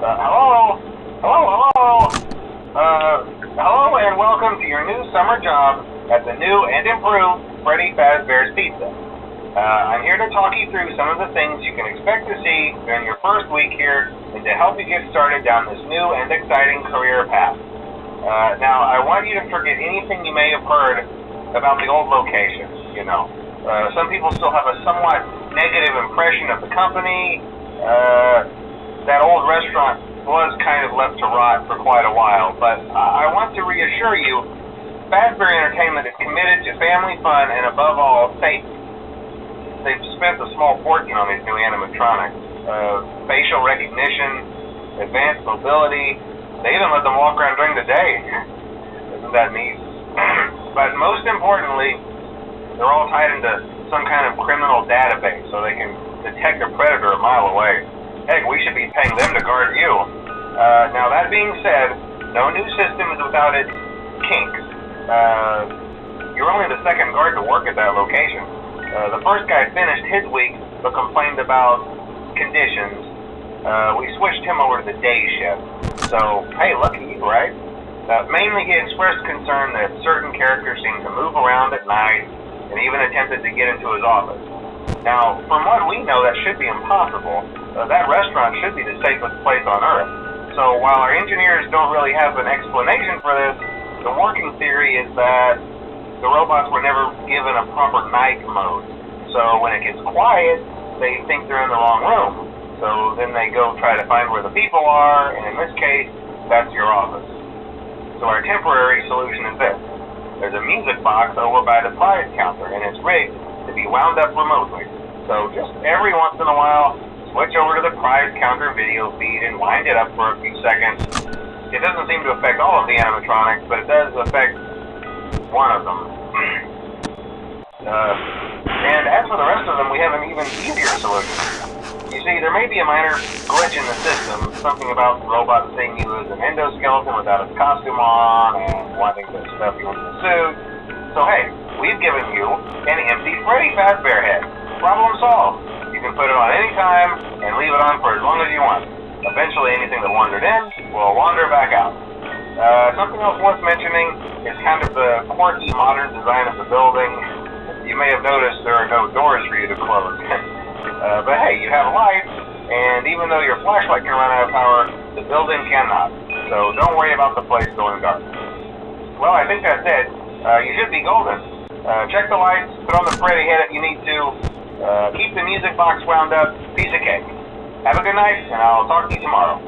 Hello? Hello? Hello and welcome to your new summer job at the new and improved Freddy Fazbear's Pizza. I'm here to talk you through some of the things you can expect to see during your first week here and to help you get started down this new and exciting career path. Now, I want you to forget anything you may have heard about the old location, some people still have a somewhat negative impression of the company. That old restaurant was kind of left to rot for quite a while, but I want to reassure you, Fazbear Entertainment is committed to family fun and above all, safety. They've spent a small fortune on these new animatronics. Facial recognition, advanced mobility, they even let them walk around during the day. Isn't that neat? But most importantly, they're all tied into some kind of criminal database so they can detect a predator a mile away. Heck, we should be paying them to guard you. Now that being said, no new system is without its kinks. You're only the second guard to work at that location. The first guy finished his week but complained about conditions. We switched him over to the day shift. So, hey, lucky you, right? Mainly he expressed concern that certain characters seemed to move around at night and even attempted to get into his office. Now, from what we know, that should be impossible. That restaurant should be the safest place on Earth. So while our engineers don't really have an explanation for this, the working theory is that the robots were never given a proper night mode. So when it gets quiet, they think they're in the wrong room. So then they go try to find where the people are, and in this case, that's your office. So our temporary solution is this. There's a music box over by the prize counter, and it's rigged to be wound up remotely. So just every once in a while, switch over to the prize counter video feed and wind it up for a few seconds. It doesn't seem to affect all of the animatronics, but it does affect one of them. And as for the rest of them, we have an even easier solution. You see, there may be a minor glitch in the system, something about the robot seeing you as an endoskeleton without its costume on and wanting to stuff you into the suit. So hey, we've given you an empty Freddy Fazbear head. Problem solved. You can put it on any time and leave it on for as long as you want. Eventually anything that wandered in will wander back out. Something else worth mentioning is kind of the quirky modern design of the building. You may have noticed there are no doors for you to close. But hey, you have lights, and even though your flashlight can run out of power, the building cannot. So don't worry about the place going dark. Well, I think that's it. You should be golden. Check the lights, put on the Freddy head if you need to, keep the music box wound up, piece of cake. Have a good night, and I'll talk to you tomorrow.